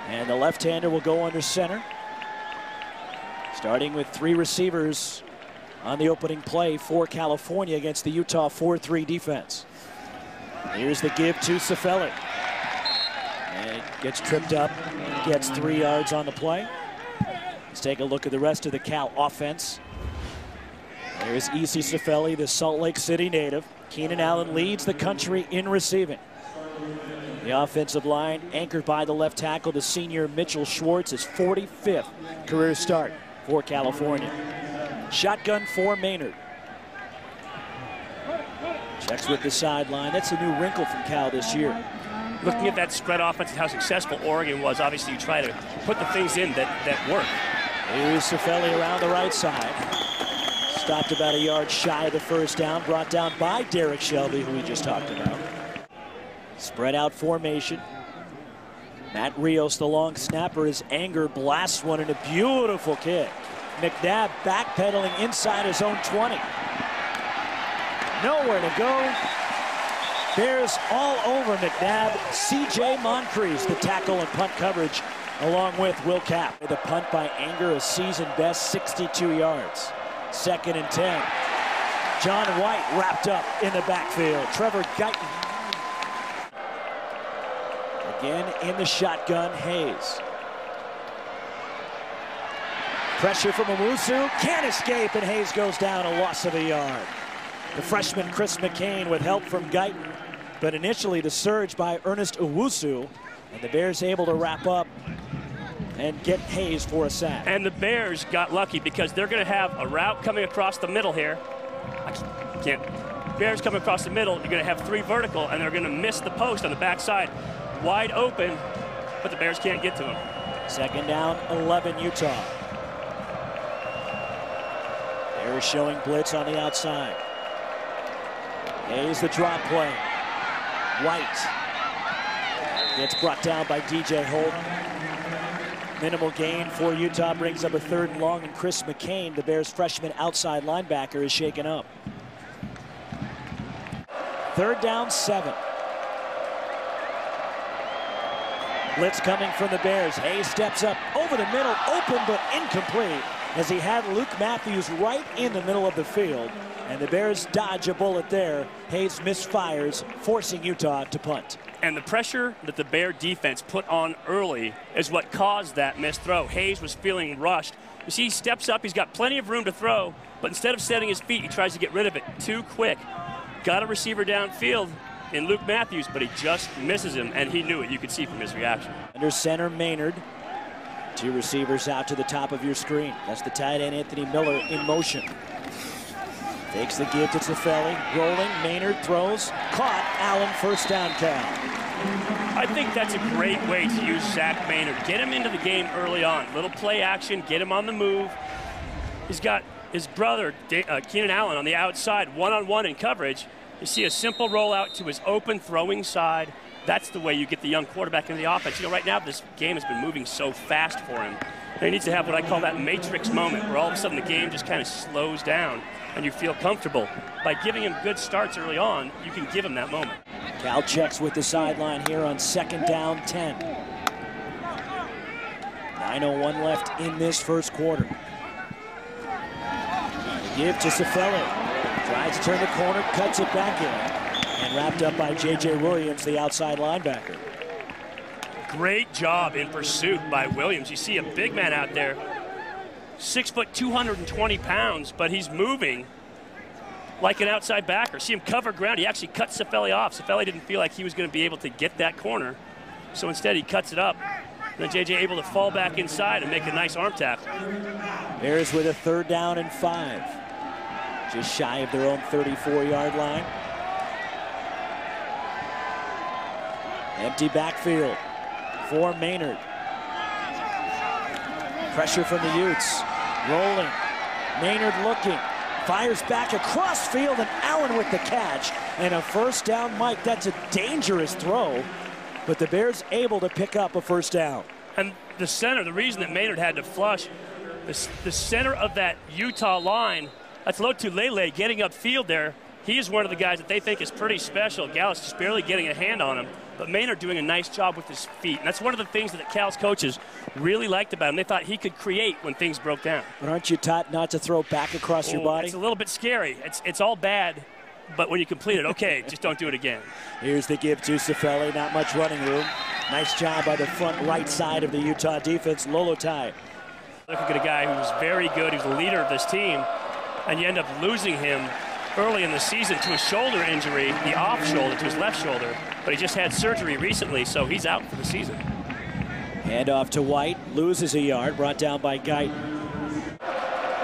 And the left-hander will go under center. Starting with 3 receivers on the opening play for California against the Utah 4-3 defense. Here's the give to Cifelli. And gets tripped up, gets 3 yards on the play. Let's take a look at the rest of the Cal offense. There's E.C. Cifelli, the Salt Lake City native. Keenan Allen leads the country in receiving. The offensive line anchored by the left tackle, the senior Mitchell Schwartz, his 45th career start for California. Shotgun for Maynard. Checks with the sideline. That's a new wrinkle from Cal this year. Looking at that spread offense and how successful Oregon was, obviously you try to put the things in that work. Here's Cifelli around the right side. Stopped about a yard shy of the first down, brought down by Derek Shelby, who we just talked about. Spread out formation. Matt Rios, the long snapper, his anger blasts one in a beautiful kick. McNabb backpedaling inside his own 20. Nowhere to go. Bears all over McNabb. C.J. Moncrief, the tackle and punt coverage, along with Will Kapp. The punt by Anger, a season best 62 yards. 2nd and 10. John White wrapped up in the backfield. Trevor Guyton. Again in the shotgun, Hayes. Pressure from Owusu, can't escape, and Hayes goes down, a loss of a yard. The freshman Chris McCain with help from Guyton, but initially the surge by Ernest Owusu, and the Bears able to wrap up and get Hayes for a sack. And the Bears got lucky because they're going to have a route coming across the middle here. Bears coming across the middle, you're going to have 3 vertical, and they're going to miss the post on the backside. Wide open, but the Bears can't get to him. 2nd down, 11 Utah. Bears showing blitz on the outside. Hayes the drop play. White gets brought down by DJ Holden. Minimal gain for Utah, brings up a 3rd and long, and Chris McCain, the Bears freshman outside linebacker, is shaken up. 3rd down, 7. Blitz coming from the Bears. Hayes steps up over the middle, open but incomplete, as he had Luke Matthews right in the middle of the field. And the Bears dodge a bullet there. Hayes misfires, forcing Utah to punt. And the pressure that the Bear defense put on early is what caused that missed throw. Hayes was feeling rushed. You see, he steps up, he's got plenty of room to throw, but instead of setting his feet, he tries to get rid of it too quick. Got a receiver downfield in Luke Matthews, but he just misses him, and he knew it. You could see from his reaction. Under center, Maynard. 2 receivers out to the top of your screen. That's the tight end, Anthony Miller, in motion. Takes the give to Cifelli, rolling, Maynard throws, caught, Allen, 1st down, Cal. I think that's a great way to use Zach Maynard. Get him into the game early on. Little play action, get him on the move. He's got his brother, Keenan Allen, on the outside, one-on-one in coverage. You see a simple rollout to his open throwing side. That's the way you get the young quarterback into the offense. You know, right now this game has been moving so fast for him. And he needs to have what I call that matrix moment, where all of a sudden the game just kind of slows down and you feel comfortable. By giving him good starts early on, you can give him that moment. Cal checks with the sideline here on 2nd down, 10. 9:01 left in this 1st quarter. The give to Cifelli. Tries to turn the corner, cuts it back in, and wrapped up by J.J. Williams, the outside linebacker. Great job in pursuit by Williams. You see a big man out there, 6 foot, 220 pounds, but he's moving like an outside backer. See him cover ground. He actually cut Cifelli off. Cifelli didn't feel like he was going to be able to get that corner, so instead he cuts it up. And then J.J. able to fall back inside and make a nice arm tackle. Bears with a 3rd down and 5. Just shy of their own 34-yard line. Empty backfield for Maynard. Pressure from the Utes. Rolling. Maynard looking. Fires back across field, and Allen with the catch. And a 1st down, Mike. That's a dangerous throw, but the Bears able to pick up a 1st down. And the center, the reason that Maynard had to flush, the center of that Utah line, that's Lotulelei getting upfield there. He is one of the guys that they think is pretty special. Gallus just barely getting a hand on him. but Maynard doing a nice job with his feet. And that's one of the things that Cal's coaches really liked about him. They thought he could create when things broke down. But aren't you taught not to throw back across your body? It's a little bit scary. It's all bad, but when you complete it, okay, just don't do it again. Here's the give to Cifelli. Not much running room. Nice job by the front right side of the Utah defense. Lolotai. Look at a guy who was very good. He's the leader of this team, and you end up losing him early in the season to a shoulder injury, the off shoulder, to his left shoulder, but he just had surgery recently, so he's out for the season. Hand off to White, loses a yard, brought down by Guyton.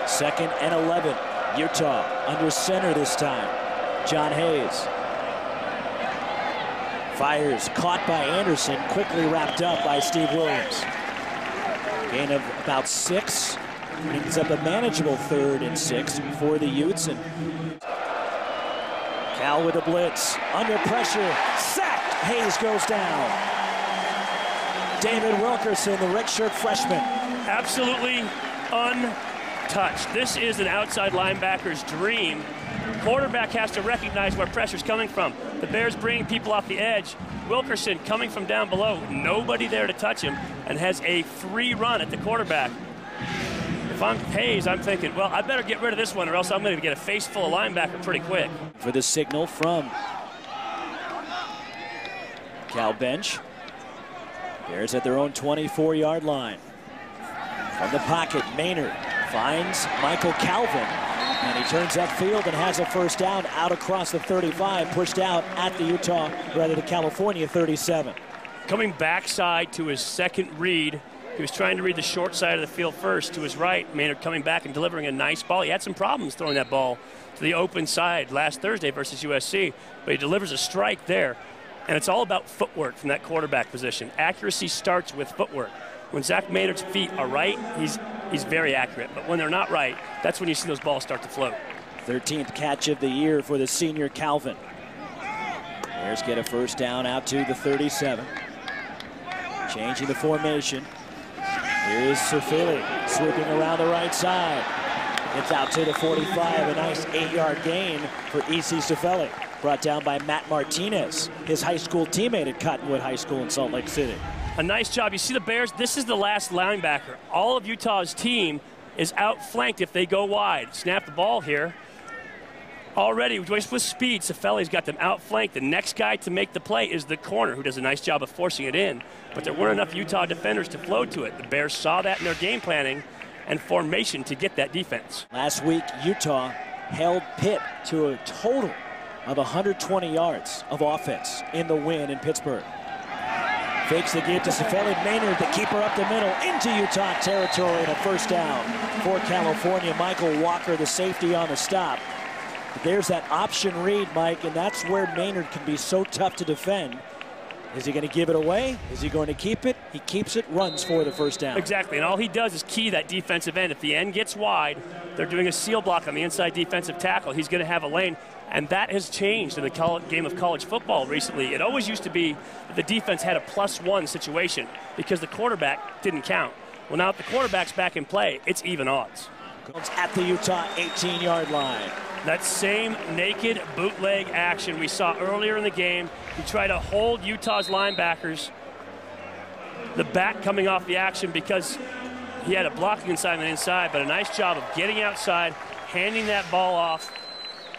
2nd and 11, Utah under center this time. John Hayes fires, caught by Anderson, quickly wrapped up by Steve Williams. Gain of about 6, brings up a manageable 3rd and 6 for the Utes. And Cal with a blitz, under pressure, sacked. Hayes goes down. David Wilkerson, the redshirt freshman. Absolutely untouched. This is an outside linebacker's dream. Quarterback has to recognize where pressure's coming from. The Bears bringing people off the edge. Wilkerson coming from down below. Nobody there to touch him, and has a free run at the quarterback. If I'm Hayes, I'm thinking, well, I better get rid of this one or else I'm going to get a face full of linebacker pretty quick. For the signal from Cal bench. Bears at their own 24-yard line. From the pocket, Maynard finds Michael Calvin, and he turns upfield and has a first down out across the 35, pushed out at the the California 37. Coming backside to his second read. He was trying to read the short side of the field first to his right. Maynard coming back and delivering a nice ball. He had some problems throwing that ball to the open side last Thursday versus USC, but he delivers a strike there. And it's all about footwork from that quarterback position. Accuracy starts with footwork. When Zach Maynard's feet are right, he's very accurate. But when they're not right, that's when you see those balls start to float. 13th catch of the year for the senior Calvin. Bears get a first down out to the 37. Changing the formation. Here's Cifelli swooping around the right side. Gets out to the 45, a nice 8-yard gain for E.C. Cifelli. Brought down by Matt Martinez, his high school teammate at Cottonwood High School in Salt Lake City. A nice job. You see the Bears, this is the last linebacker. All of Utah's team is outflanked if they go wide. Snap the ball here. Already, just with speed, Cifelli's got them outflanked. The next guy to make the play is the corner, who does a nice job of forcing it in. But there weren't enough Utah defenders to flow to it. The Bears saw that in their game planning and formation to get that defense. Last week, Utah held Pitt to a total of 120 yards of offense in the win in Pittsburgh. Fakes the give to Cifelli. Maynard, the keeper up the middle, into Utah territory, and a first down for California. Michael Walker, the safety, on the stop. There's that option read, Mike, and that's where Maynard can be so tough to defend. Is he going to give it away? Is he going to keep it? He keeps it, runs for the first down. Exactly, and all he does is key that defensive end. If the end gets wide, they're doing a seal block on the inside defensive tackle. He's going to have a lane, and that has changed in the game of college football recently. It always used to be that the defense had a +1 situation because the quarterback didn't count. Well, now if the quarterback's back in play, it's even odds. At the Utah 18-yard line. That same naked bootleg action we saw earlier in the game. He tried to hold Utah's linebackers. The back coming off the action because he had a blocking assignment inside, but a nice job of getting outside, handing that ball off.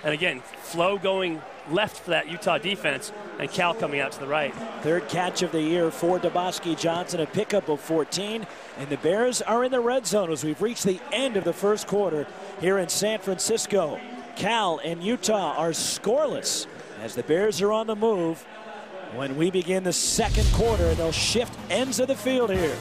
And again, flow going left for that Utah defense, and Cal coming out to the right. Third catch of the year for Dabosky Johnson, a pickup of 14. And the Bears are in the red zone as we've reached the end of the first quarter here in San Francisco. Cal and Utah are scoreless as the Bears are on the move. When we begin the second quarter, they'll shift ends of the field here.